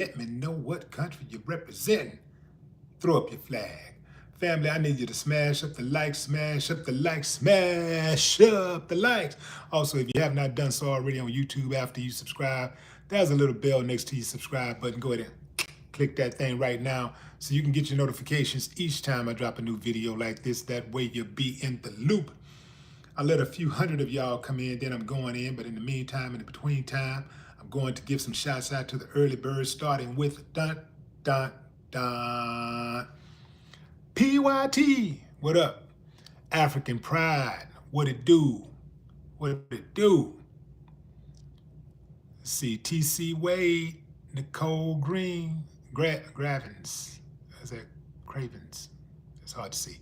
Let me know what country you represent. Throw up your flag. Family, I need you to smash up the likes, smash up the likes, smash up the likes. Also, if you have not done so already on YouTube after you subscribe, there's a little bell next to your subscribe button. Go ahead and click that thing right now so you can get your notifications each time I drop a new video like this. That way you'll be in the loop. I let a few hundred of y'all come in, then I'm going in. But in the meantime, in the between time, I'm going to give some shouts out to the early birds, starting with dun, dun, dun. PYT, what up? African Pride, what it do? What it do? Let's see, TC Wade, Nicole Green, Gravins. Is that Cravens? It's hard to see.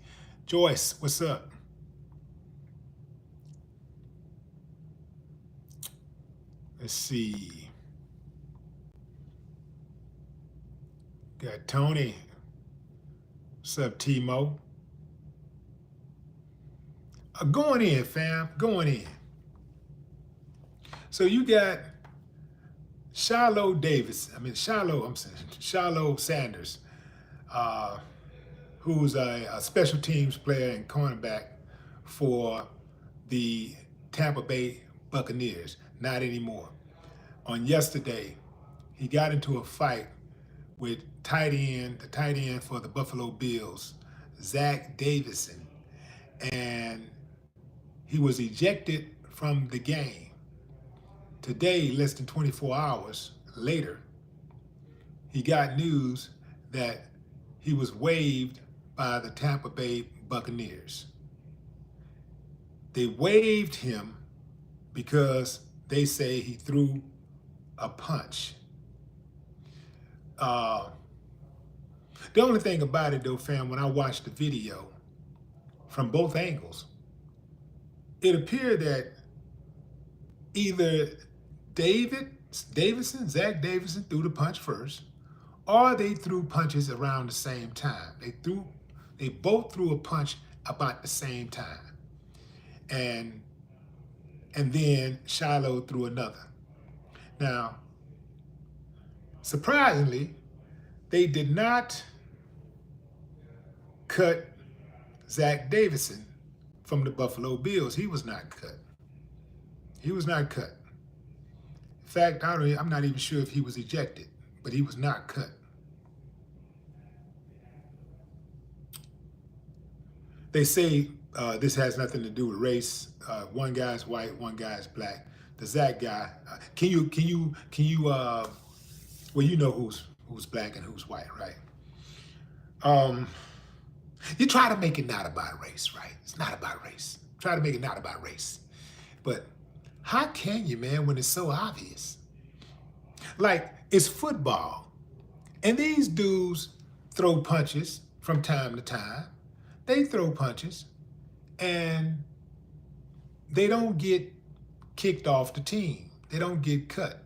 Joyce, what's up? Let's see. Got Tony. What's up, Timo? Going in, fam. Going in. So you got Shiloh Sanders, who's a special teams player and cornerback for the Tampa Bay Buccaneers. Not anymore. On yesterday, he got into a fight with the tight end for the Buffalo Bills, Zach Davison, and he was ejected from the game. Today, less than 24 hours later, he got news that he was waived by the Tampa Bay Buccaneers. They waived him because they say he threw a punch. The only thing about it though, fam, when I watched the video from both angles, it appeared that either Zach Davison threw the punch first, or they threw punches around the same time. They both threw a punch about the same time. And then Shiloh threw another. Now, surprisingly, they did not cut Zach Davison from the Buffalo Bills. He was not cut. He was not cut. In fact, I'm not even sure if he was ejected, but he was not cut. They say this has nothing to do with race. One guy's white, one guy's black. The Zach guy, can you well, you know who's black and who's white, right? You try to make it not about race, right? It's not about race. Try to make it not about race. But how can you, man, when it's so obvious? Like, it's football. And these dudes throw punches from time to time. They throw punches and they don't get kicked off the team. They don't get cut.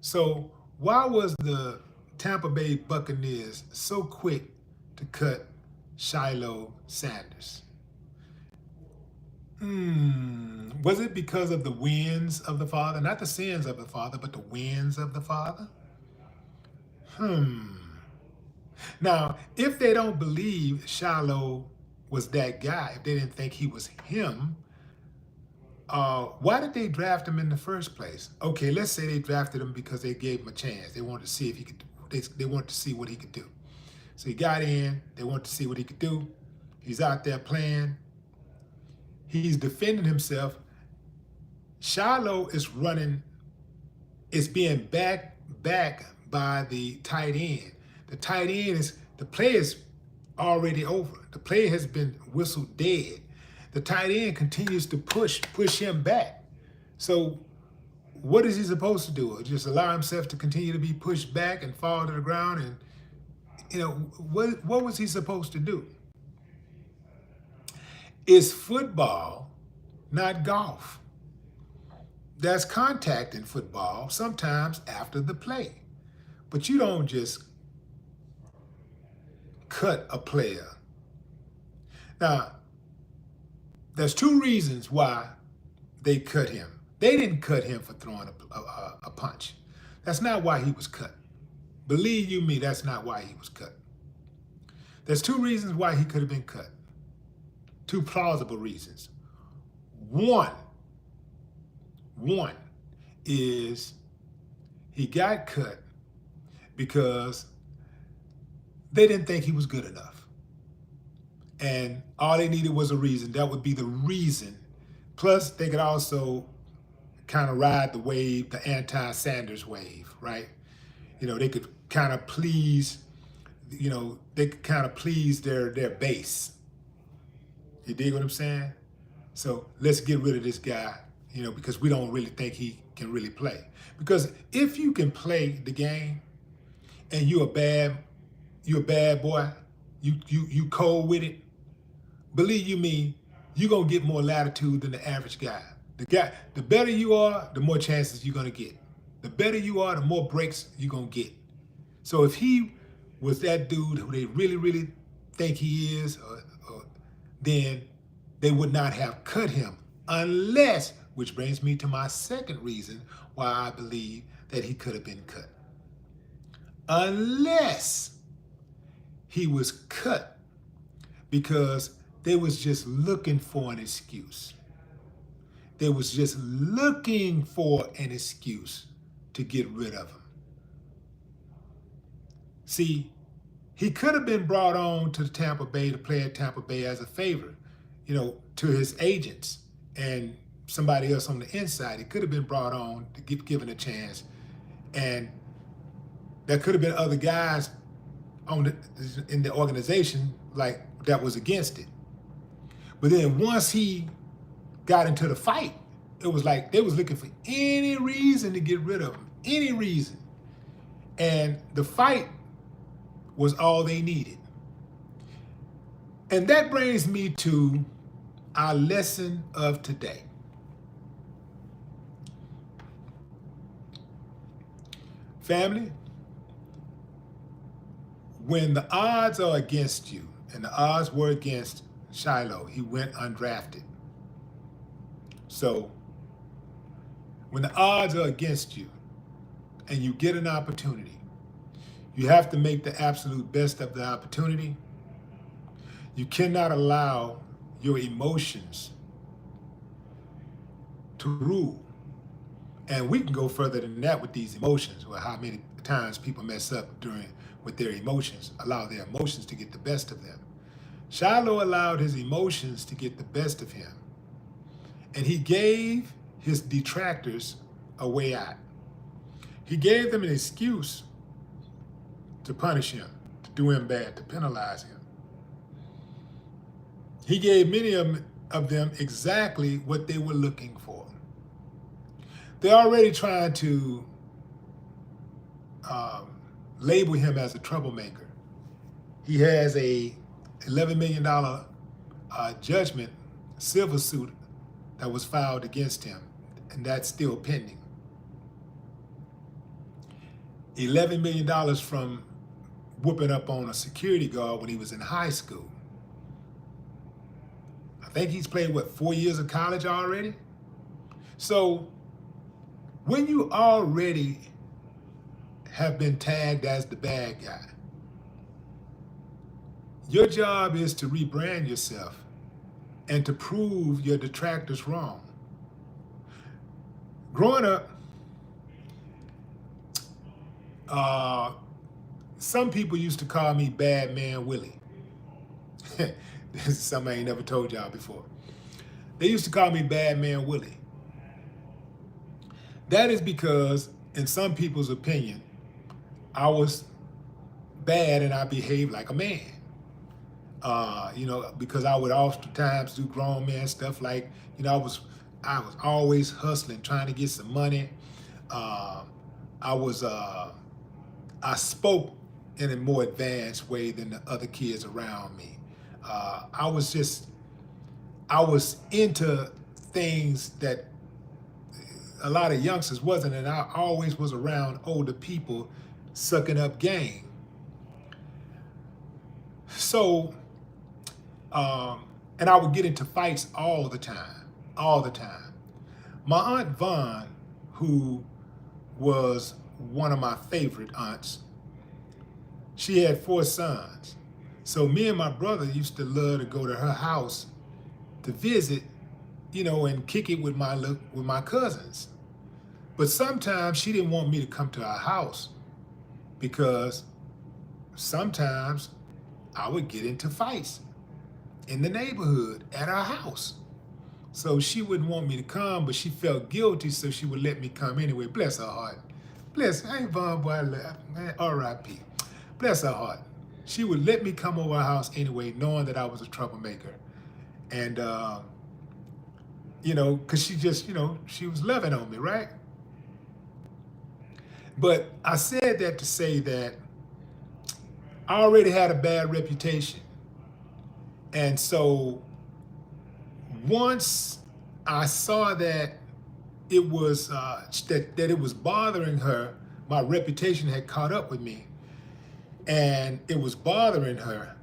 So why was the Tampa Bay Buccaneers so quick to cut Shiloh Sanders? Was it because of the wins of the Father? Not the sins of the Father, but the wins of the Father? Now, if they don't believe Shiloh was that guy, if they didn't think he was him, why did they draft him in the first place? Okay, let's say they drafted him because they gave him a chance. They wanted to see if he could. They wanted to see what he could do. So he got in. They wanted to see what he could do. He's out there playing. He's defending himself. Shiloh is running. It's being backed by the tight end. The tight end the play is already over. The play has been whistled dead. The tight end continues to push him back. So what is he supposed to do? Just allow himself to continue to be pushed back and fall to the ground? And, you know, what was he supposed to do? It's football, not golf. There's contact in football, sometimes after the play. But you don't just cut a player. Now, there's two reasons why they cut him. They didn't cut him for throwing a punch. That's not why he was cut. Believe you me, that's not why he was cut. There's two reasons why he could have been cut. Two plausible reasons. One is he got cut because they didn't think he was good enough. And all they needed was a reason. That would be the reason. Plus, they could also kind of ride the wave, the anti-Sanders wave, right? They could kind of please, their base. You dig what I'm saying? So let's get rid of this guy, because we don't really think he can really play. Because if you can play the game and you're a bad boy, you cold with it, believe you me, you're gonna get more latitude than the average guy. The better you are, the more chances you're gonna get. The better you are, the more breaks you're gonna get. So if he was that dude who they really, really think he is, then they would not have cut him unless, which brings me to my second reason why I believe that he could have been cut. Unless he was cut because they was just looking for an excuse. They was just looking for an excuse to get rid of him. See, he could have been brought on to Tampa Bay to play at Tampa Bay as a favor, to his agents and somebody else on the inside. He could have been brought on to get given a chance. And there could have been other guys in the organization that was against it. But then once he got into the fight, it was like they was looking for any reason to get rid of him, any reason. And the fight was all they needed. And that brings me to our lesson of today. Family, when the odds are against you, and the odds were against Shiloh, he went undrafted. So when the odds are against you and you get an opportunity, you have to make the absolute best of the opportunity. You cannot allow your emotions to rule. And we can go further than that with these emotions, or how many times people mess up with their emotions, allow their emotions to get the best of them. Shiloh allowed his emotions to get the best of him. And he gave his detractors a way out. He gave them an excuse to punish him, to do him bad, to penalize him. He gave many of them exactly what they were looking for. They're already trying to label him as a troublemaker. He has a $11 million judgment, civil suit that was filed against him, and that's still pending. $11 million from whooping up on a security guard when he was in high school. I think he's played, 4 years of college already? So when you already have been tagged as the bad guy, your job is to rebrand yourself and to prove your detractors wrong. Growing up, some people used to call me Bad Man Willie. This is something I ain't never told y'all before. They used to call me Bad Man Willie. That is because, in some people's opinion, I was bad and I behaved like a man. Because I would oftentimes do grown man stuff like, I was always hustling, trying to get some money. I spoke in a more advanced way than the other kids around me. I was into things that a lot of youngsters wasn't, and I always was around older people sucking up game. So, and I would get into fights all the time. My Aunt Vaughn, who was one of my favorite aunts, She had 4 sons. So me and my brother used to love to go to her house to visit, and kick it with my cousins. But sometimes she didn't want me to come to our house because sometimes I would get into fights in the neighborhood at our house. So she wouldn't want me to come, but she felt guilty, so she would let me come anyway. Bless her heart. Bless, I ain't Von Boy left, man, R.I.P. Bless her heart. She would let me come over her house anyway, knowing that I was a troublemaker. And, because she just, she was loving on me, right? But I said that to say that I already had a bad reputation. And so once I saw that it was that it was bothering her, my reputation had caught up with me, and it was bothering her,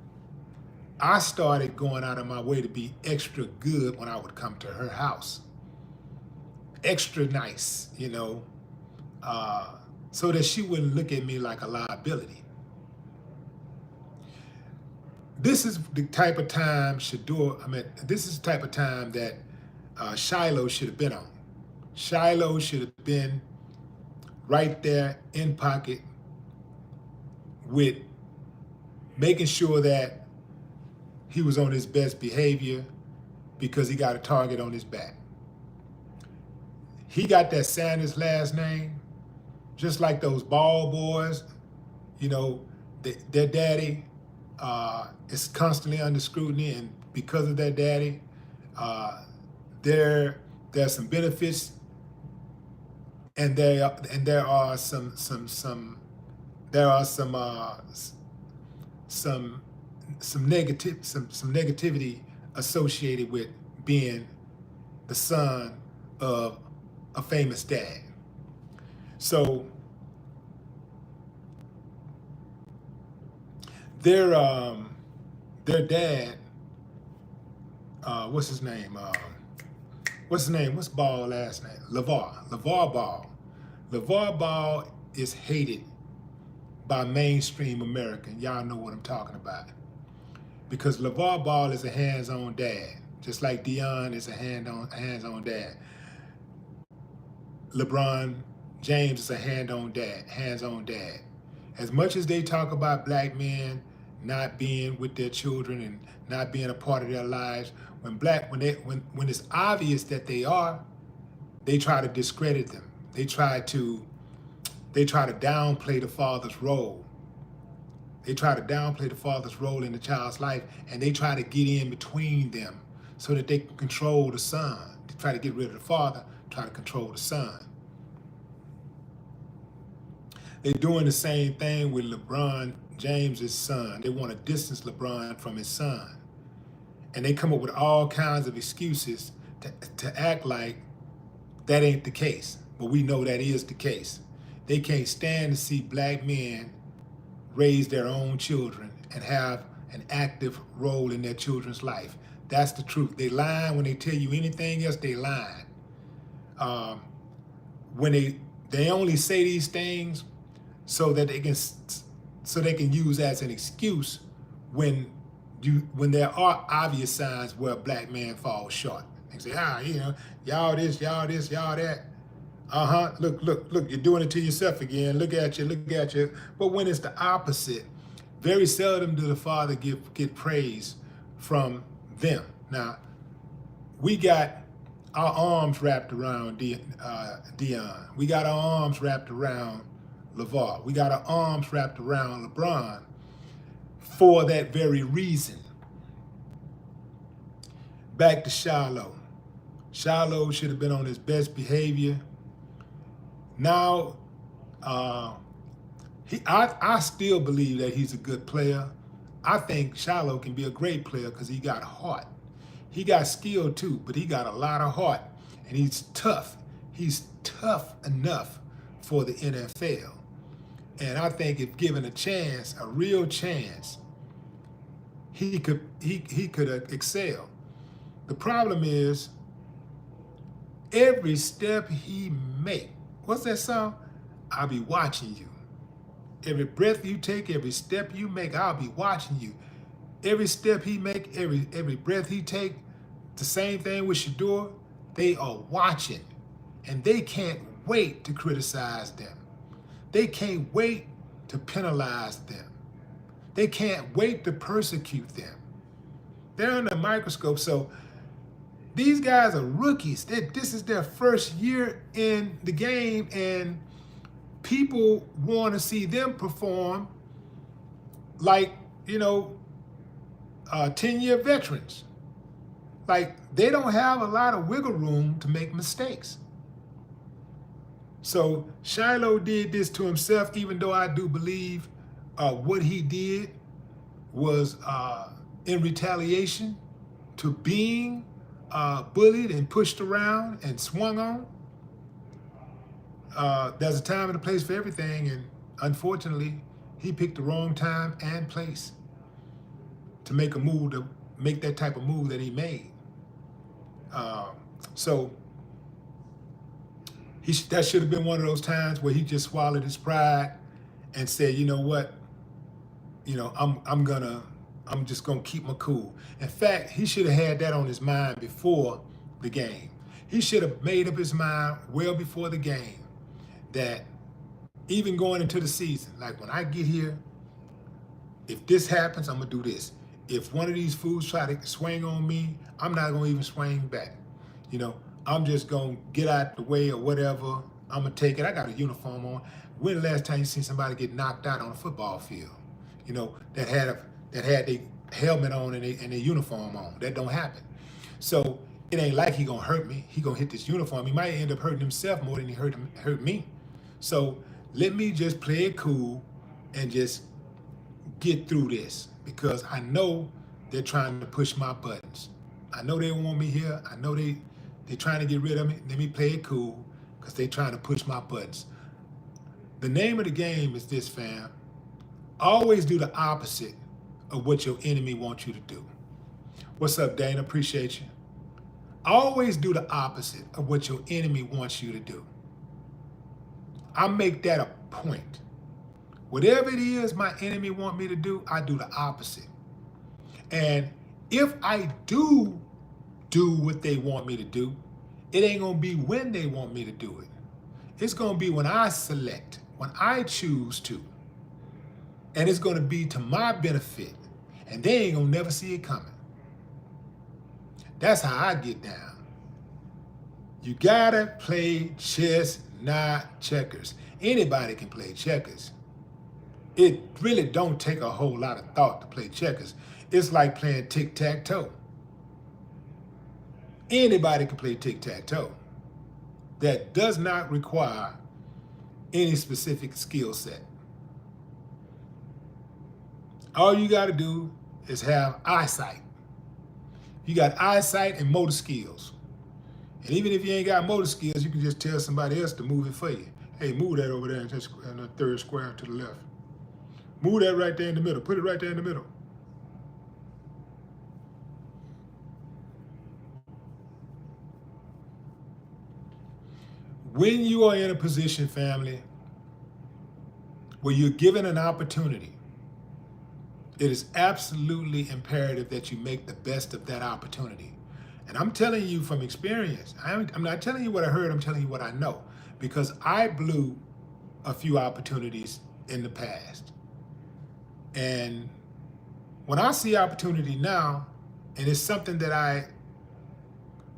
I started going out of my way to be extra good when I would come to her house. Extra nice, so that she wouldn't look at me like a liability. This is the type of time this is the type of time that Shiloh should have been on. Shiloh should have been right there in pocket with making sure that he was on his best behavior because he got a target on his back. He got that Sanders last name, just like those ball boys, their daddy is constantly under scrutiny, and because of their daddy, there's some benefits, and there are some negativity associated with being the son of a famous dad. So their dad, what's his name? What's Ball last name? LeVar Ball. LeVar Ball is hated by mainstream America. Y'all know what I'm talking about. Because LeVar Ball is a hands-on dad, just like Deion is a hands-on dad. LeBron James is a hands-on dad. As much as they talk about black men not being with their children and not being a part of their lives, when it's obvious that they are, they try to discredit them. They try to downplay the father's role. They try to downplay the father's role in the child's life, and they try to get in between them so that they can control the son. They try to get rid of the father, try to control the son. They're doing the same thing with LeBron James's son. They want to distance LeBron from his son. And they come up with all kinds of excuses to act like that ain't the case. But we know that is the case. They can't stand to see black men raise their own children and have an active role in their children's life. That's the truth. They lying when they tell you anything else. They lying. When they only say these things so that they can use as an excuse when there are obvious signs where a black man falls short. They say, y'all this, y'all that. Look, you're doing it to yourself again. Look at you. But when it's the opposite, very seldom do the father get praise from them. Now, we got our arms wrapped around Deion. We got our arms wrapped around LeVar. We got our arms wrapped around LeBron for that very reason. Back to Shiloh. Shiloh should have been on his best behavior. Now, I still believe that he's a good player. I think Shiloh can be a great player because he got heart. He got skill too, but he got a lot of heart, and he's tough. He's tough enough for the NFL. And I think if given a chance, a real chance, he could excel. The problem is every step he make. What's that song? I'll be watching you. Every breath you take, every step you make, I'll be watching you. Every step he make, every breath he take, the same thing with Shador, they are watching. And they can't wait to criticize them. They can't wait to penalize them. They can't wait to persecute them. They're under a microscope. So these guys are rookies. This is their first year in the game, and people want to see them perform like, 10-year veterans. Like, they don't have a lot of wiggle room to make mistakes. So Shiloh did this to himself, even though I do believe what he did was in retaliation to being bullied and pushed around and swung on. There's a time and a place for everything, and unfortunately, he picked the wrong time and place to make a move, to make that type of move that he made. So that should have been one of those times where he just swallowed his pride and said, you know what, I'm just gonna keep my cool. In fact, he should have had that on his mind before the game. He should have made up his mind well before the game that even going into the season, like, when I get here, if this happens, I'm gonna do this. If one of these fools try to swing on me, I'm not gonna even swing back. I'm just gonna get out the way or whatever. I'm gonna take it. I got a uniform on. When the last time you seen somebody get knocked out on a football field? That had their helmet on and their uniform on. That don't happen. So it ain't like he gonna hurt me. He gonna hit this uniform. He might end up hurting himself more than he hurt me. So let me just play it cool and just get through this, because I know they're trying to push my buttons. I know they want me here. I know they're trying to get rid of me. Let me play it cool, because they're trying to push my buttons. The name of the game is this, fam. Always do the opposite of what your enemy wants you to do. What's up, Dana? Appreciate you. Always do the opposite of what your enemy wants you to do. I make that a point. Whatever it is my enemy want me to do, I do the opposite. And if I do what they want me to do, it ain't gonna be when they want me to do it. It's gonna be when I select, when I choose to. And it's gonna be to my benefit. And they ain't gonna never see it coming. That's how I get down. You gotta play chess, not checkers. Anybody can play checkers. It really don't take a whole lot of thought to play checkers. It's like playing tic-tac-toe. Anybody can play tic-tac-toe. That does not require any specific skill set. All you got to do is have eyesight. You got eyesight and motor skills. And even if you ain't got motor skills, you can just tell somebody else to move it for you. Hey, move that over there in the third square to the left. Move that right there in the middle. Put it right there in the middle. When you are in a position, family, where you're given an opportunity, it is absolutely imperative that you make the best of that opportunity. And I'm telling you from experience. I'm not telling you what I heard, I'm telling you what I know. Because I blew a few opportunities in the past. And when I see opportunity now, and it's something that I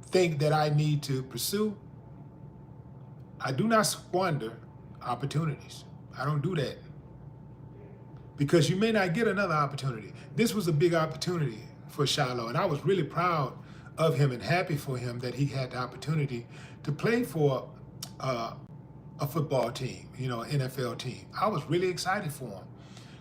think that I need to pursue, I do not squander opportunities. I don't do that. Because you may not get another opportunity. This was a big opportunity for Shiloh, and I was really proud of him and happy for him that he had the opportunity to play for a football team, an NFL team. I was really excited for him,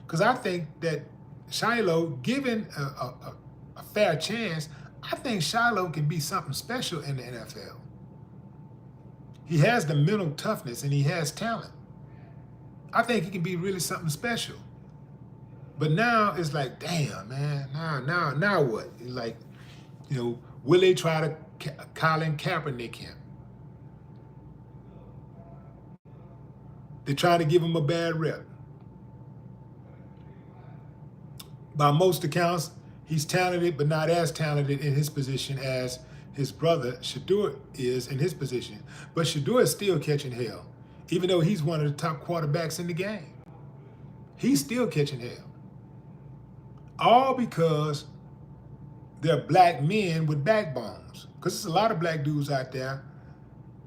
because I think that Shiloh, given a fair chance, I think Shiloh can be something special in the NFL. He has the mental toughness and he has talent. I think he can be really something special. But now it's like, damn, man, now what? Like, Willie tried to Colin Kaepernick him. They try to give him a bad rep. By most accounts, he's talented, but not as talented in his position as his brother Shador is in his position. But Shador is still catching hell, even though he's one of the top quarterbacks in the game. He's still catching hell. All because they're black men with backbones. Because there's a lot of black dudes out there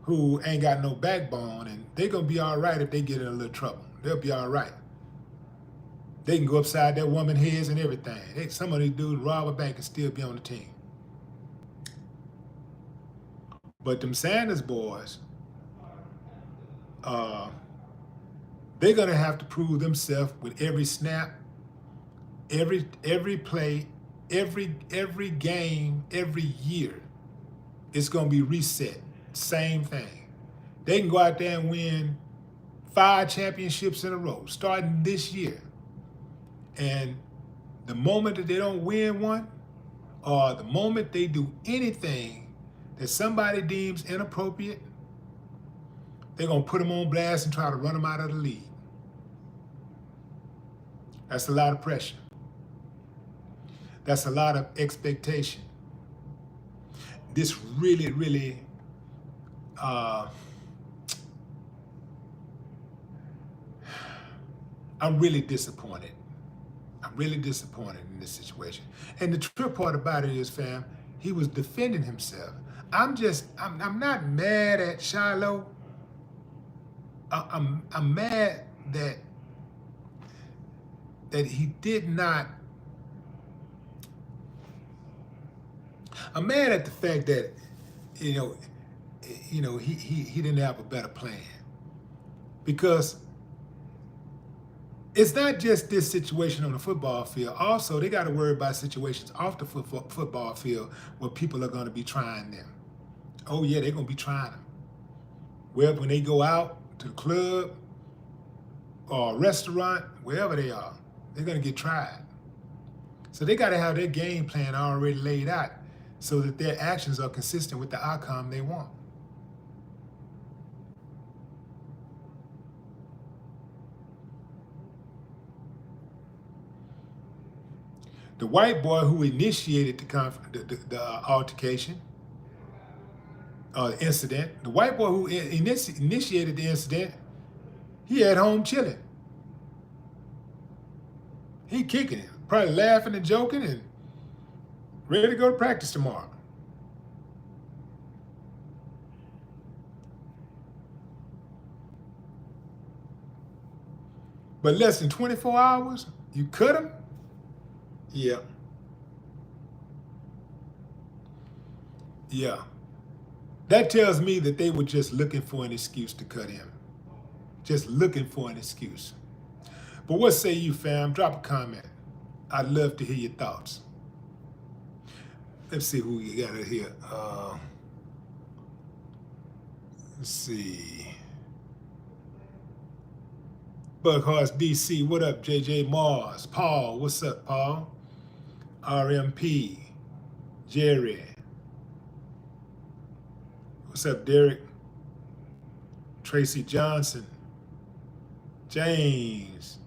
who ain't got no backbone, and they're going to be all right if they get in a little trouble. They'll be all right. They can go upside that woman's heads and everything. Some of these dudes rob a bank and still be on the team. But them Sanders boys, they're going to have to prove themselves with every snap, every play, every game, every year. It's going to be reset. Same thing. They can go out there and win 5 championships in a row, starting this year. And the moment that they don't win one, or the moment they do anything that somebody deems inappropriate, they're going to put them on blast and try to run them out of the league. That's a lot of pressure. That's a lot of expectation. This really, really, I'm really disappointed. I'm really disappointed in this situation. And the trip part about it is, fam, he was defending himself. I'm not mad at Shiloh. I'm mad that he did not. I'm mad at the fact that he didn't have a better plan, because it's not just this situation on the football field. Also, they got to worry about situations off the football field where people are going to be trying them. Oh yeah, they're going to be trying them. Well, when they go out to the club or a restaurant, wherever they are, they're going to get tried. So they got to have their game plan already laid out so that their actions are consistent with the outcome they want. The white boy who initiated the altercation, the incident, the white boy who initiated the incident, he at home chilling. He kicking it, probably laughing and joking and ready to go to practice tomorrow. But less than 24 hours, you cut him? Yeah. Yeah. That tells me that they were just looking for an excuse to cut him. Just looking for an excuse. But what say you, fam? Drop a comment. I'd love to hear your thoughts. Let's see who you got here. Let's see. Bughorse DC, what up, JJ Mars? Paul, what's up, Paul? RMP, Jerry. What's up, Derek? Tracy Johnson, James.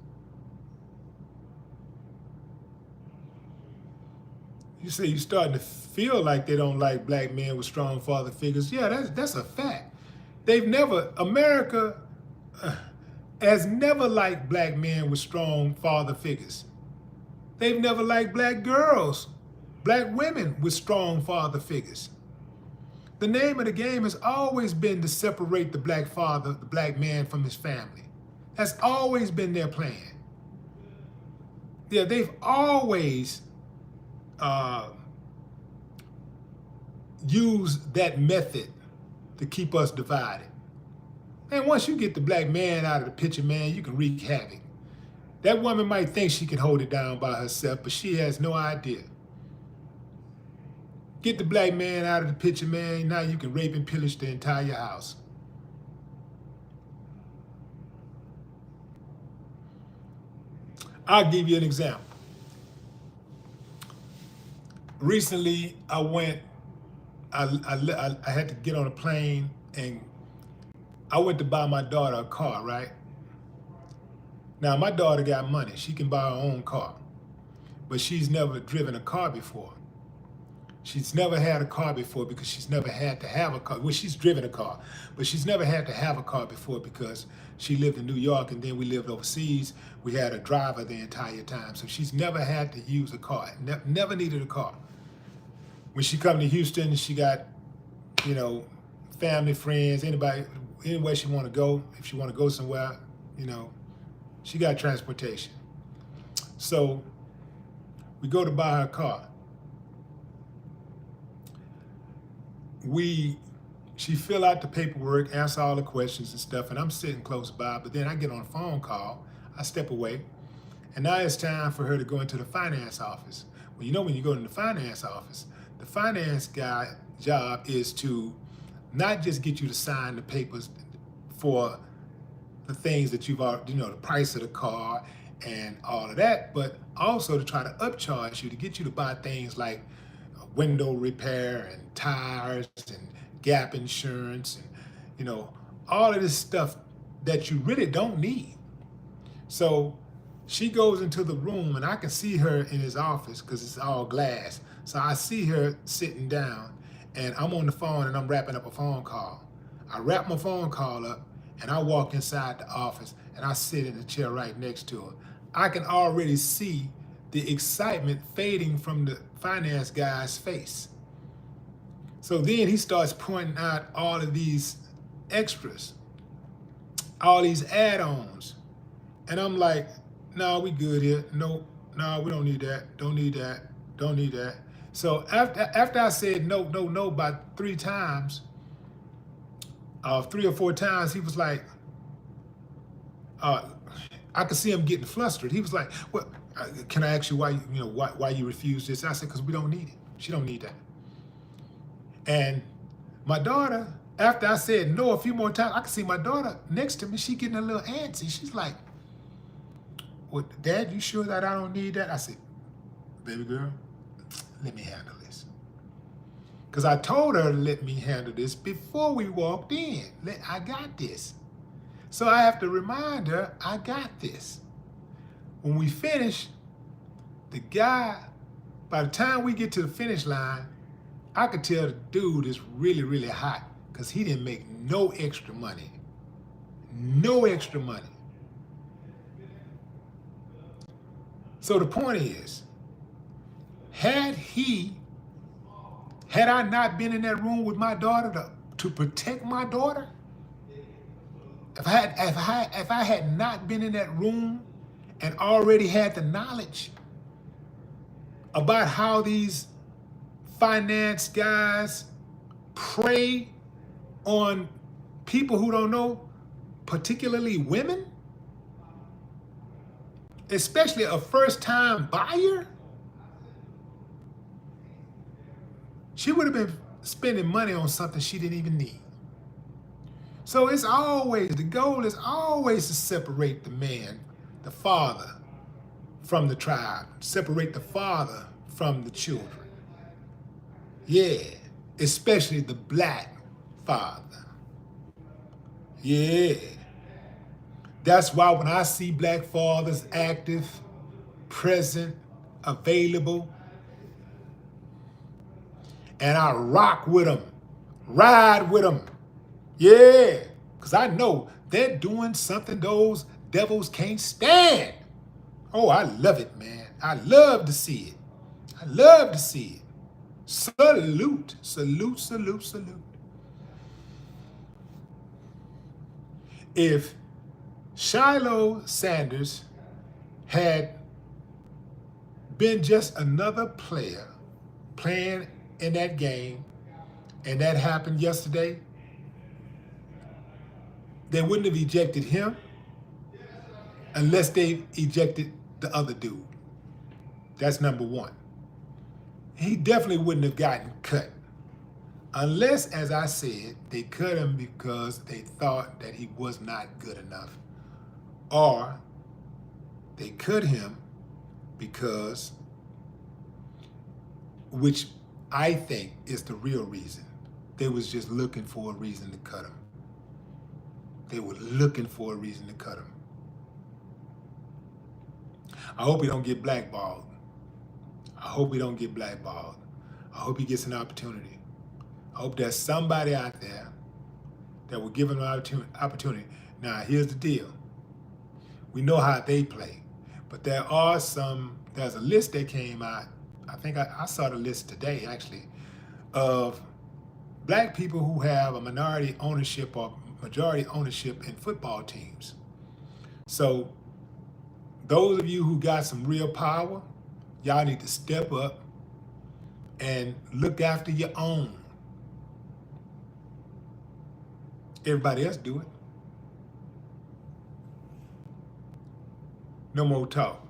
You say you're starting to feel like they don't like black men with strong father figures. Yeah, that's a fact. America has never liked black men with strong father figures. They've never liked black girls, black women with strong father figures. The name of the game has always been to separate the black father, the black man, from his family. That's always been their plan. Yeah, they've always used that method to keep us divided. And once you get the black man out of the picture, man, you can wreak havoc. That woman might think she can hold it down by herself, but she has no idea. Get the black man out of the picture, man, now you can rape and pillage the entire house. I'll give you an example. Recently, I had to get on a plane, and I went to buy my daughter a car, right? Now, my daughter got money. She can buy her own car. but she's never driven a car before. She's never had a car before because she's never had to have a car. Well, she's driven a car, but she's never had to have a car before because she lived in New York and then we lived overseas. We had a driver the entire time. So she's never had to use a car, never needed a car. When she come to Houston, she got, you know, family, friends, anybody, anywhere she want to go. If she want to go somewhere, you know, she got transportation. So we go to buy her a car. She fill out the paperwork, answer all the questions and stuff, and I'm sitting close by, but then I get on a phone call, I step away, and now it's time for her to go into the finance office. Well, you know, when you go to the finance office, the finance guy job is to not just get you to sign the papers for the things that you've already, you know, the price of the car and all of that, but also to try to upcharge you to get you to buy things like window repair and tires and gap insurance and, you know, all of this stuff that you really don't need. So she goes into the room and I can see her in his office because it's all glass. So I see her sitting down and I'm on the phone and I'm wrapping up a phone call. I wrap my phone call up and I walk inside the office and I sit in the chair right next to her. I can already see the excitement fading from the finance guy's face. So then he starts pointing out all of these extras, all these add-ons. And I'm like, no, we good here. No, we don't need that. Don't need that. Don't need that. So after I said no about 3 times, 3 or 4 times, he was like, I could see him getting flustered. He was like, "What? Can I ask you why you refuse this?" I said, "Because we don't need it. She don't need that." And my daughter, after I said no a few more times, I could see my daughter next to me. She getting a little antsy. She's like, "Well, Dad, you sure that I don't need that?" I said, "Baby girl, let me handle this." Because I told her to let me handle this before we walked in. I got this. So I have to remind her, I got this. When we finish, the guy, by the time we get to the finish line, I could tell the dude is really, really hot because he didn't make no extra money. No extra money. So the point is, had I not been in that room with my daughter to protect my daughter, if I had not been in that room and already had the knowledge about how these finance guys prey on people who don't know, particularly women, especially a first-time buyer, she would have been spending money on something she didn't even need. So the goal is always to separate the man, the father, from the tribe, separate the father from the children. Yeah, especially the black father. Yeah. That's why when I see black fathers active, present, available, and I rock with them, ride with them, yeah, because I know they're doing something those devils can't stand. Oh, I love it, man. I love to see it. I love to see it. Salute, salute, salute, salute. If Shiloh Sanders had been just another player playing in that game, and that happened yesterday, they wouldn't have ejected him unless they ejected the other dude. That's number one. He definitely wouldn't have gotten cut. Unless, as I said, they cut him because they thought that he was not good enough. Or they cut him because, which I think is the real reason, they was just looking for a reason to cut him. They were looking for a reason to cut him. I hope he don't get blackballed. I hope we don't get blackballed. I hope he gets an opportunity. I hope there's somebody out there that will give him an opportunity. Now, here's the deal. We know how they play, but there's a list that came out, I think I saw the list today actually, of black people who have a minority ownership or majority ownership in football teams. So those of you who got some real power, y'all need to step up and look after your own. Everybody else do it. No more talk.